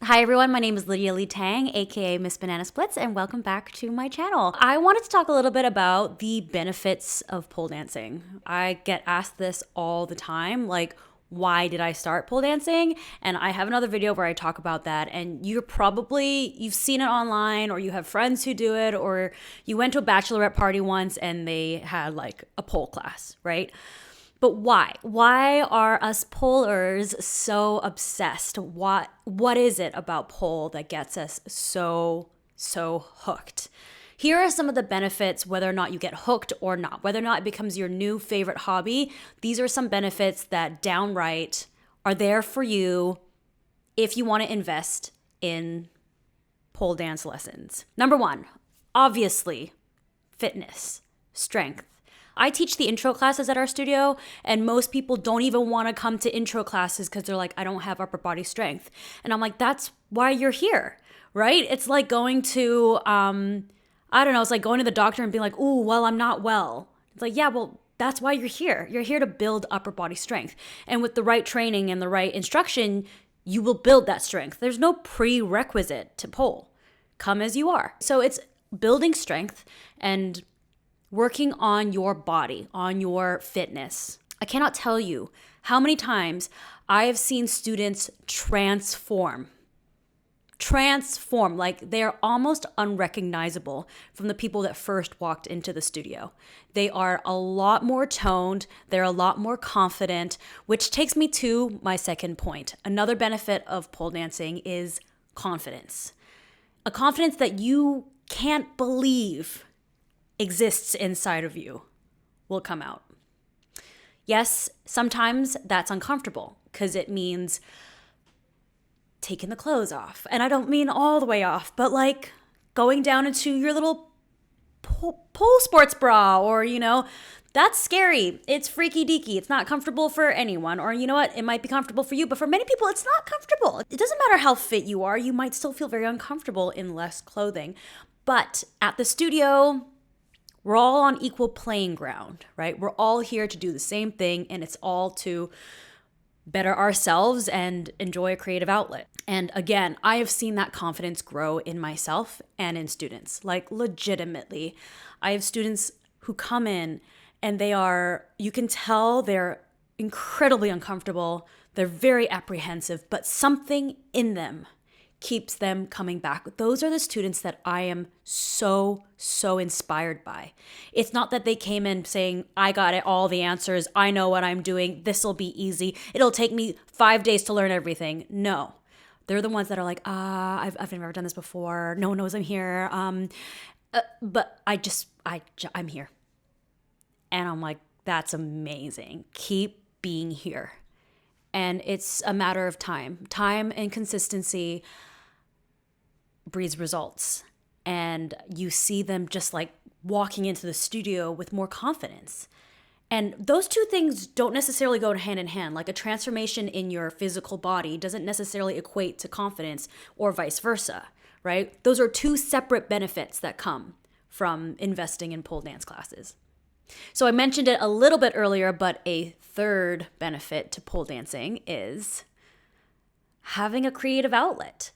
Hi everyone, my name is Lydia Lee Tang, aka Miss Banana Splits, and welcome back to my channel. I wanted to talk a little bit about the benefits of pole dancing. I get asked this all the time, like, why did I start pole dancing? And I have another video where I talk about that, and you've seen it online, or you have friends who do it, or you went to a bachelorette party once and they had like a pole class, right? But why? Why are us polers so obsessed? What is it about pole that gets us so hooked? Here are some of the benefits, whether or not you get hooked or not, whether or not it becomes your new favorite hobby. These are some benefits that downright are there for you if you want to invest in pole dance lessons. Number one, obviously, fitness, strength. I teach the intro classes at our studio, and most people don't even want to come to intro classes because they're like, I don't have upper body strength. And I'm like, that's why you're here, right? It's like going to, I don't know, it's like going to the doctor and being like, ooh, well, I'm not well. It's like, yeah, well, that's why you're here. You're here to build upper body strength. And with the right training and the right instruction, you will build that strength. There's no prerequisite to pole. Come as you are. So it's building strength and working on your body, on your fitness. I cannot tell you how many times I have seen students transform, like they're almost unrecognizable from the people that first walked into the studio. They are a lot more toned, they're a lot more confident, which takes me to my second point. Another benefit of pole dancing is confidence. A confidence that you can't believe exists inside of you will come out. Yes, sometimes that's uncomfortable because it means taking the clothes off. And I don't mean all the way off, but like going down into your little pole sports bra, or, that's scary. It's freaky deaky. It's not comfortable for anyone. Or you know what? It might be comfortable for you, but for many people, it's not comfortable. It doesn't matter how fit you are. You might still feel very uncomfortable in less clothing. But at the studio, we're all on equal playing ground, right? We're all here to do the same thing, and it's all to better ourselves and enjoy a creative outlet. And again, I have seen that confidence grow in myself and in students. Like, legitimately, I have students who come in and you can tell they're incredibly uncomfortable. They're very apprehensive, but something in them keeps them coming back. Those are the students that I am so inspired by. It's not that they came in saying, I got it, all the answers, I know what I'm doing, this will be easy, it'll take me 5 days to learn everything. No. They're the ones that are like, I've never done this before, no one knows I'm here, but I'm here. And I'm like, that's amazing. Keep being here. And it's a matter of time and consistency breeds results. And you see them just like walking into the studio with more confidence. And those two things don't necessarily go hand in hand. Like, a transformation in your physical body doesn't necessarily equate to confidence, or vice versa, right? Those are two separate benefits that come from investing in pole dance classes. So I mentioned it a little bit earlier, but a third benefit to pole dancing is having a creative outlet.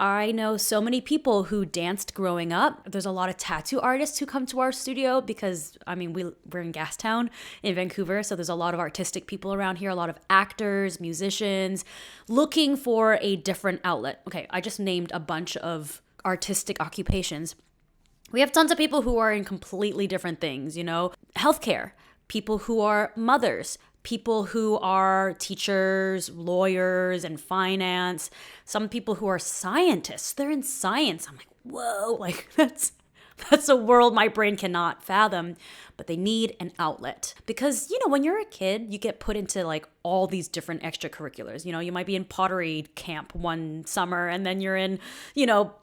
I know so many people who danced growing up. There's a lot of tattoo artists who come to our studio because, we're in Gastown in Vancouver, so there's a lot of artistic people around here, a lot of actors, musicians, looking for a different outlet. Okay, I just named a bunch of artistic occupations. We have tons of people who are in completely different things, healthcare, people who are mothers, people who are teachers, lawyers, and finance, some people who are scientists. They're in science. I'm like, whoa, like that's a world my brain cannot fathom, but they need an outlet. Because, when you're a kid, you get put into like all these different extracurriculars. You might be in pottery camp one summer, and then you're in,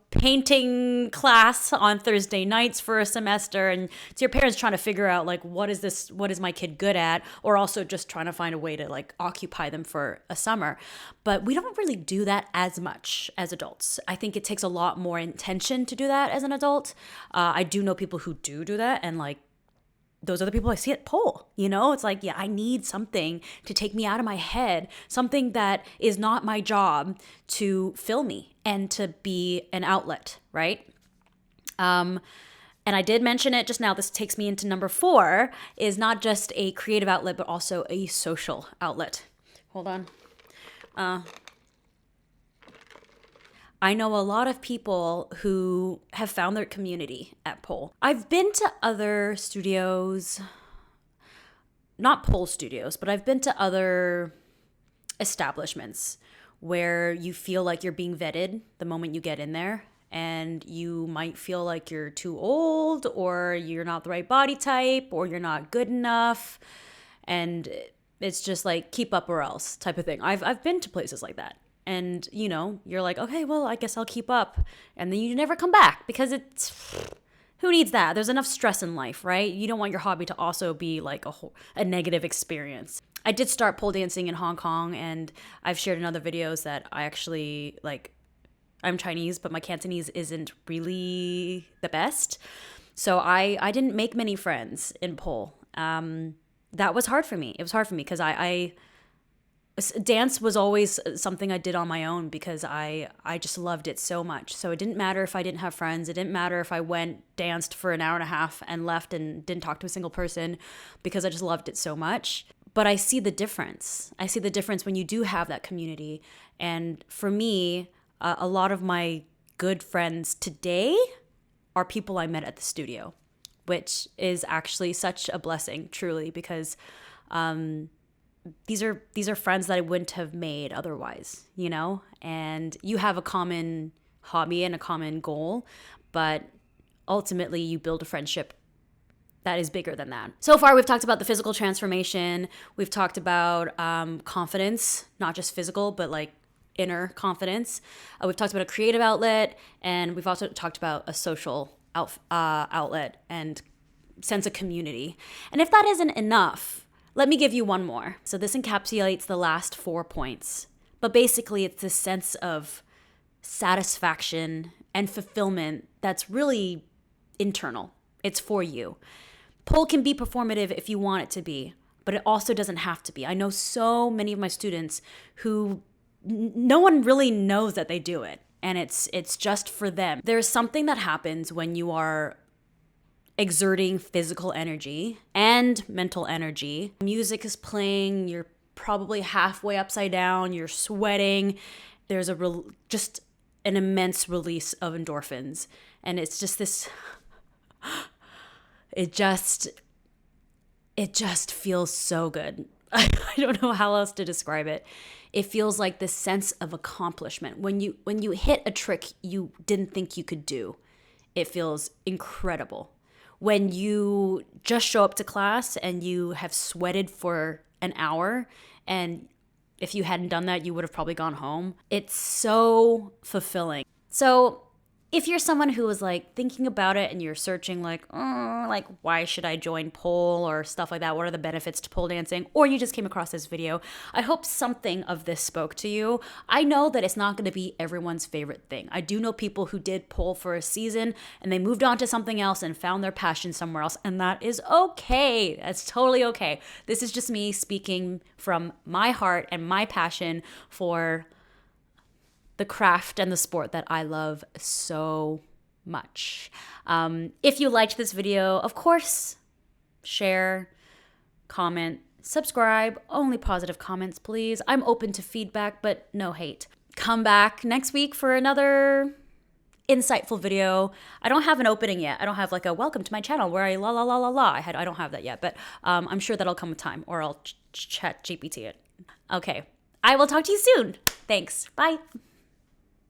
painting class on Thursday nights for a semester, and it's your parents trying to figure out like, what is my kid good at, or also just trying to find a way to like occupy them for a summer. But we don't really do that as much as adults. I think it takes a lot more intention to do that as an adult. I do know people who do that, and like those are the people I see at pole. It's like, yeah, I need something to take me out of my head, something that is not my job to fill me and to be an outlet, right? And I did mention it just now. This takes me into number 4, is not just a creative outlet, but also a social outlet. Hold on. I know a lot of people who have found their community at pole. I've been to other studios, not pole studios, but I've been to other establishments where you feel like you're being vetted the moment you get in there, and you might feel like you're too old, or you're not the right body type, or you're not good enough, and it's just like keep up or else type of thing. I've been to places like that. And, you're like, okay, well, I guess I'll keep up. And then you never come back because who needs that? There's enough stress in life, right? You don't want your hobby to also be like a negative experience. I did start pole dancing in Hong Kong, and I've shared in other videos that I actually, I'm Chinese, but my Cantonese isn't really the best. So I didn't make many friends in pole. That was hard for me. It was hard for me because dance was always something I did on my own because I just loved it so much. So it didn't matter if I didn't have friends. It didn't matter if I danced for an hour and a half and left and didn't talk to a single person, because I just loved it so much. But I see the difference. I see the difference when you do have that community. And for me, a lot of my good friends today are people I met at the studio, which is actually such a blessing, truly, because these are friends that I wouldn't have made otherwise, and you have a common hobby and a common goal, but ultimately you build a friendship that is bigger than that. So far, we've talked about the physical transformation. We've talked about confidence, not just physical, but like inner confidence. We've talked about a creative outlet, and we've also talked about a social outlet and sense of community. And if that isn't enough, let me give you one more. So this encapsulates the last 4 points. But basically, it's this sense of satisfaction and fulfillment that's really internal. It's for you. Pole can be performative if you want it to be, but it also doesn't have to be. I know so many of my students who no one really knows that they do it, and it's just for them. There's something that happens when you are exerting physical energy and mental energy. Music is playing, you're probably halfway upside down, you're sweating. There's just an immense release of endorphins. And it's just this, it just feels so good. I don't know how else to describe it. It feels like this sense of accomplishment. When you hit a trick you didn't think you could do, it feels incredible. When you just show up to class and you have sweated for an hour, and if you hadn't done that, you would have probably gone home. It's so fulfilling. So if you're someone who was like thinking about it and you're searching like why should I join pole or stuff like that? What are the benefits to pole dancing? Or you just came across this video, I hope something of this spoke to you. I know that it's not going to be everyone's favorite thing. I do know people who did pole for a season and they moved on to something else and found their passion somewhere else, and that is okay. That's totally okay. This is just me speaking from my heart and my passion for the craft and the sport that I love so much. If you liked this video, of course, share, comment, subscribe. Only positive comments, please. I'm open to feedback, but no hate. Come back next week for another insightful video. I don't have an opening yet. I don't have like a welcome to my channel where I la la la la la. I don't have that yet, but I'm sure that'll come with time, or I'll chat GPT it. Okay. I will talk to you soon. Thanks. Bye.